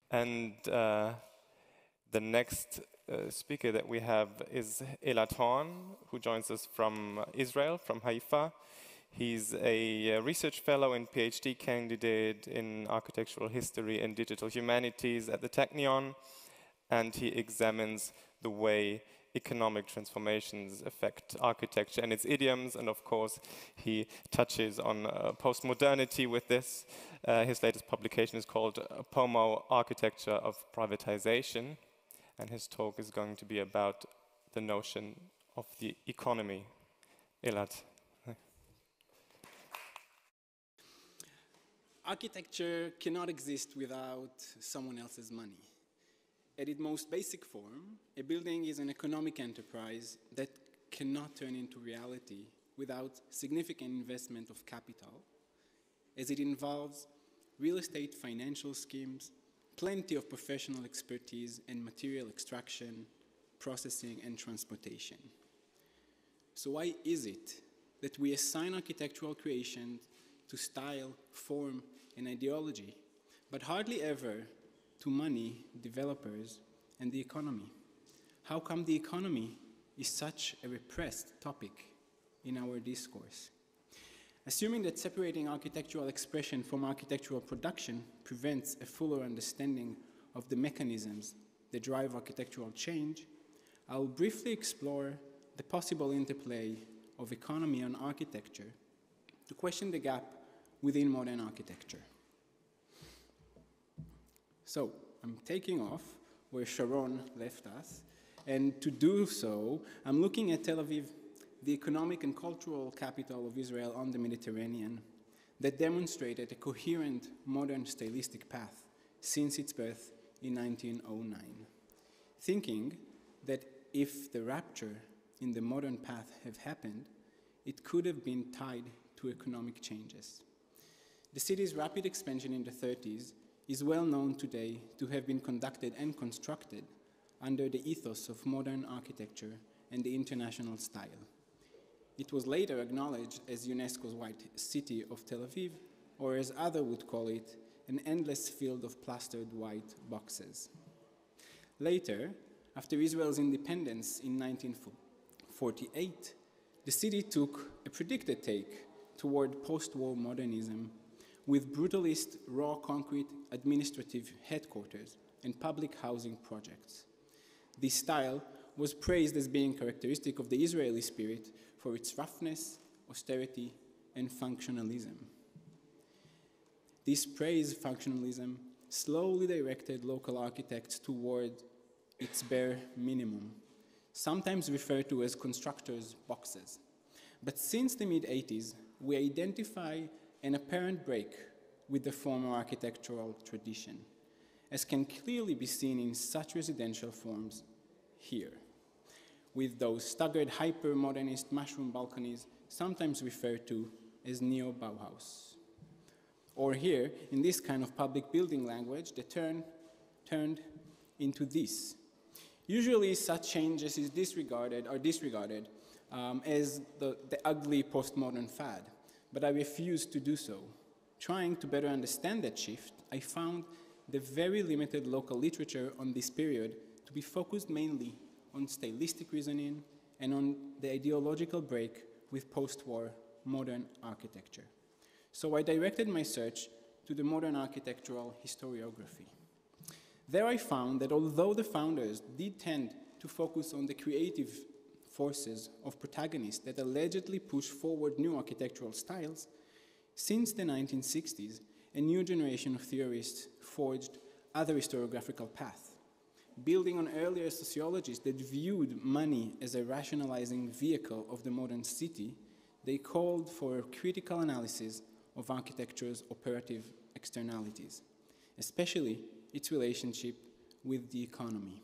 And the next speaker that we have is Elad Horn, who joins us from Israel, from Haifa. He's a research fellow and PhD candidate in architectural history and digital humanities at the Technion, and he examines the way economic transformations affect architecture and its idioms, and of course he touches on postmodernity with this. His latest publication is called POMO, Architecture of Privatization, and his talk is going to be about the notion of the economy. Elad. Architecture cannot exist without someone else's money. At its most basic form, a building is an economic enterprise that cannot turn into reality without significant investment of capital, as it involves real estate financial schemes, plenty of professional expertise and material extraction, processing, and transportation. So why is it that we assign architectural creation to style, form, and ideology, but hardly ever to money, developers, and the economy? How come the economy is such a repressed topic in our discourse? Assuming that separating architectural expression from architectural production prevents a fuller understanding of the mechanisms that drive architectural change, I'll briefly explore the possible interplay of economy and architecture to question the gap within modern architecture. So, I'm taking off where Sharon left us, and to do so, I'm looking at Tel Aviv, the economic and cultural capital of Israel on the Mediterranean, that demonstrated a coherent modern stylistic path since its birth in 1909, thinking that if the rupture in the modern path have happened, it could have been tied to economic changes. The city's rapid expansion in the 30s is well known today to have been conducted and constructed under the ethos of modern architecture and the international style. It was later acknowledged as UNESCO's White City of Tel Aviv, or as others would call it, an endless field of plastered white boxes. Later, after Israel's independence in 1948, the city took a predicted take toward post-war modernism with brutalist raw concrete administrative headquarters and public housing projects. This style was praised as being characteristic of the Israeli spirit for its roughness, austerity, and functionalism. This praised functionalism slowly directed local architects toward its bare minimum, sometimes referred to as constructors' boxes. But since the mid-80s, we identify an apparent break with the former architectural tradition, as can clearly be seen in such residential forms here, with those staggered hyper-modernist mushroom balconies, sometimes referred to as neo-Bauhaus. Or here, in this kind of public building language, the term turned into this. Usually such changes are disregarded as the ugly postmodern fad, but I refuse to do so. Trying to better understand that shift, I found the very limited local literature on this period to be focused mainly on stylistic reasoning and on the ideological break with post-war modern architecture. So I directed my search to the modern architectural historiography. There I found that although the founders did tend to focus on the creative forces of protagonists that allegedly pushed forward new architectural styles, since the 1960s, a new generation of theorists forged other historiographical paths. Building on earlier sociologists that viewed money as a rationalizing vehicle of the modern city, they called for a critical analysis of architecture's operative externalities, especially its relationship with the economy,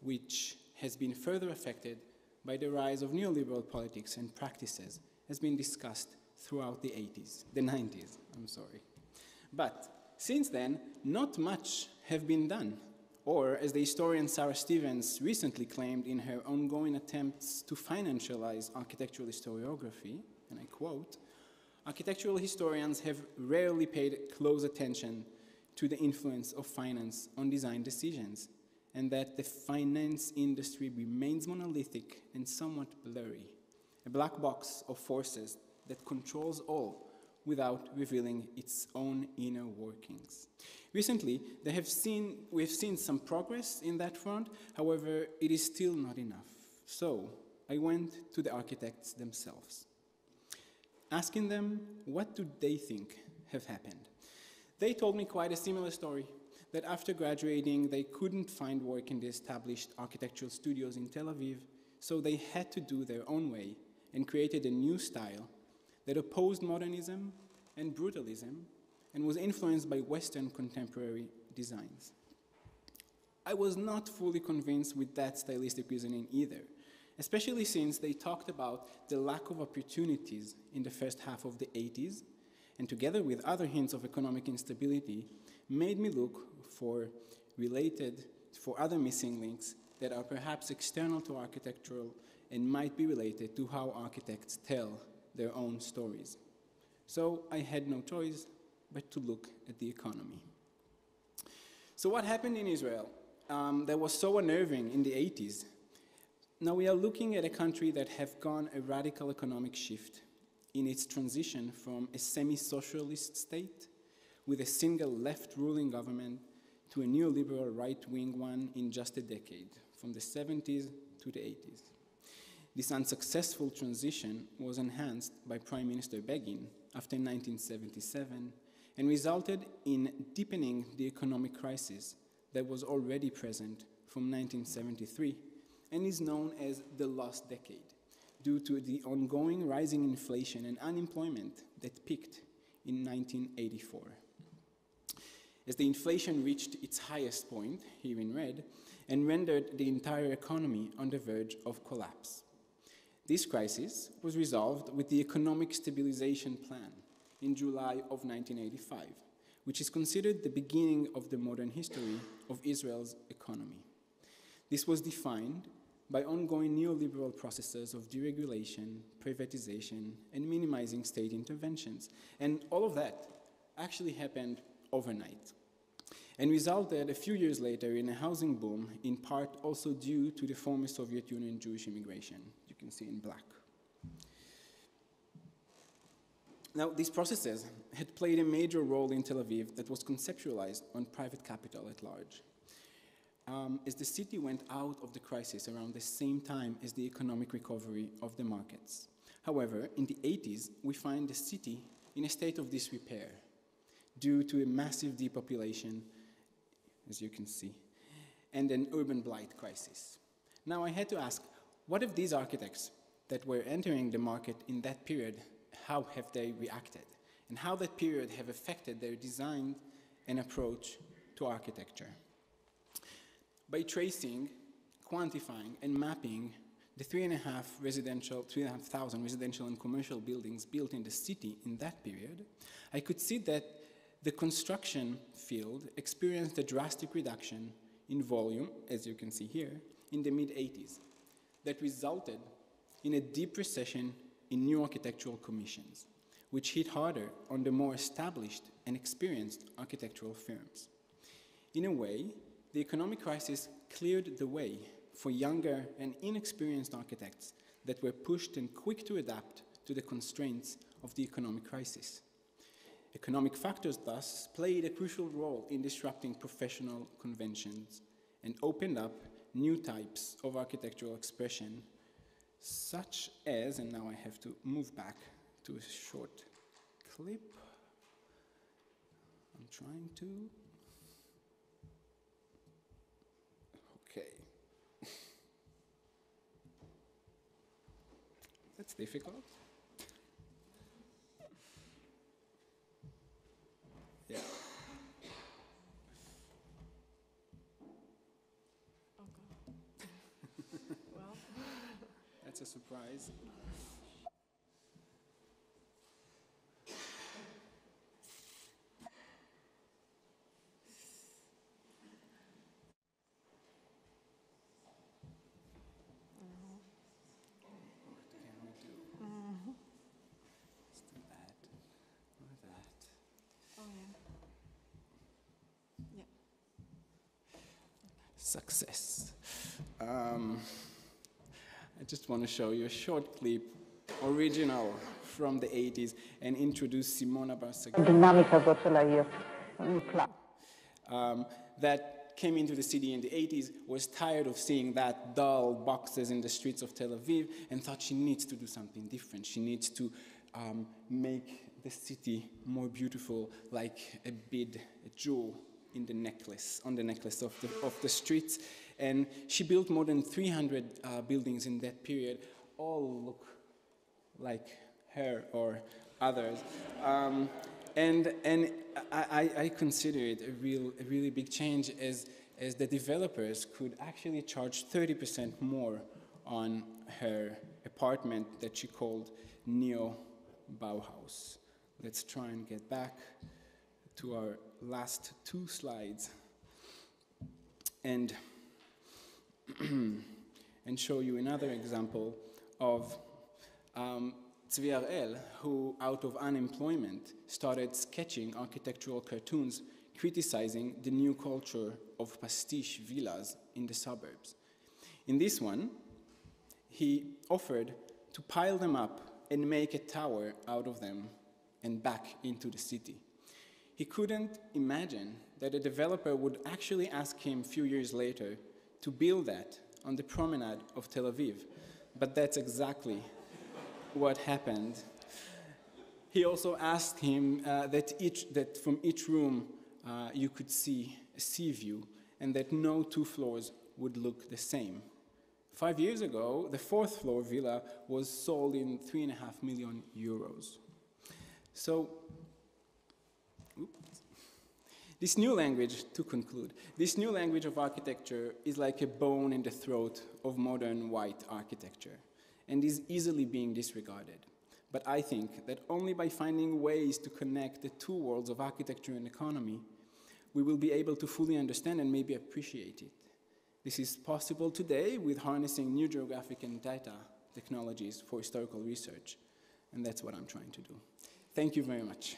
which has been further affected by the rise of neoliberal politics and practices, has been discussed throughout the 90s. But since then, not much have been done. Or, as the historian Sarah Stevens recently claimed in her ongoing attempts to financialize architectural historiography, and I quote, "Architectural historians have rarely paid close attention to the influence of finance on design decisions, and that the finance industry remains monolithic and somewhat blurry, a black box of forces that controls all without revealing its own inner workings. Recently, we've seen some progress in that front, however, it is still not enough. So, I went to the architects themselves, asking them what do they think have happened. They told me quite a similar story, that after graduating, they couldn't find work in the established architectural studios in Tel Aviv, so they had to do their own way and created a new style that opposed modernism and brutalism and was influenced by Western contemporary designs. I was not fully convinced with that stylistic reasoning either, especially since they talked about the lack of opportunities in the first half of the 80s, and together with other hints of economic instability, made me look for other missing links that are perhaps external to architectural and might be related to how architects tell their own stories. So I had no choice but to look at the economy. So what happened in Israel that was so unnerving in the 80s? Now we are looking at a country that have gone a radical economic shift in its transition from a semi-socialist state with a single left-ruling government to a neoliberal right-wing one in just a decade, from the 70s to the 80s. This unsuccessful transition was enhanced by Prime Minister Begin after 1977 and resulted in deepening the economic crisis that was already present from 1973 and is known as the lost decade, due to the ongoing rising inflation and unemployment that peaked in 1984. As the inflation reached its highest point, here in red, and rendered the entire economy on the verge of collapse. This crisis was resolved with the Economic Stabilization Plan in July of 1985, which is considered the beginning of the modern history of Israel's economy. This was defined by ongoing neoliberal processes of deregulation, privatization, and minimizing state interventions. And all of that actually happened overnight and resulted a few years later in a housing boom, in part also due to the former Soviet Union Jewish immigration. You can see in black. Now, these processes had played a major role in Tel Aviv that was conceptualized on private capital at large. As the city went out of the crisis around the same time as the economic recovery of the markets. However, in the 80s, we find the city in a state of disrepair due to a massive depopulation, as you can see, and an urban blight crisis. Now, I had to ask, what if these architects that were entering the market in that period, how have they reacted? And how that period have affected their design and approach to architecture? By tracing, quantifying, and mapping the 3,500 residential and commercial buildings built in the city in that period, I could see that the construction field experienced a drastic reduction in volume, as you can see here, in the mid-80s, that resulted in a deep recession in new architectural commissions, which hit harder on the more established and experienced architectural firms. In a way, the economic crisis cleared the way for younger and inexperienced architects that were pushed and quick to adapt to the constraints of the economic crisis. Economic factors, thus, played a crucial role in disrupting professional conventions and opened up new types of architectural expression, such as, and now I have to move back to a short clip. I'm trying to. Okay. That's difficult. Yeah. Okay. Well, that's a surprise. oh yeah. success. I just want to show you a short clip, original from the 80s, and introduce Simona Barsaghi. That came into the city in the 80s, was tired of seeing that dull boxes in the streets of Tel Aviv, and thought she needs to do something different. She needs to make the city more beautiful, like a jewel in the necklace, on the necklace of the streets. And she built more than 300 buildings in that period, all look like her or others. And I consider it a really big change, as the developers could actually charge 30% more on her apartment that she called Neo Bauhaus. Let's try and get back to our last two slides and show you another example of Tzvi Harel, who, out of unemployment, started sketching architectural cartoons criticizing the new culture of pastiche villas in the suburbs. In this one, he offered to pile them up and make a tower out of them and back into the city. He couldn't imagine that a developer would actually ask him a few years later to build that on the promenade of Tel Aviv, but that's exactly what happened. He also asked him that from each room you could see a sea view, and that no two floors would look the same. 5 years ago, the fourth floor villa was sold in 3.5 million euros. So, this new language, to conclude, this new language of architecture is like a bone in the throat of modern white architecture, and is easily being disregarded. But I think that only by finding ways to connect the two worlds of architecture and economy, we will be able to fully understand and maybe appreciate it. This is possible today with harnessing new geographic and data technologies for historical research, and that's what I'm trying to do. Thank you very much.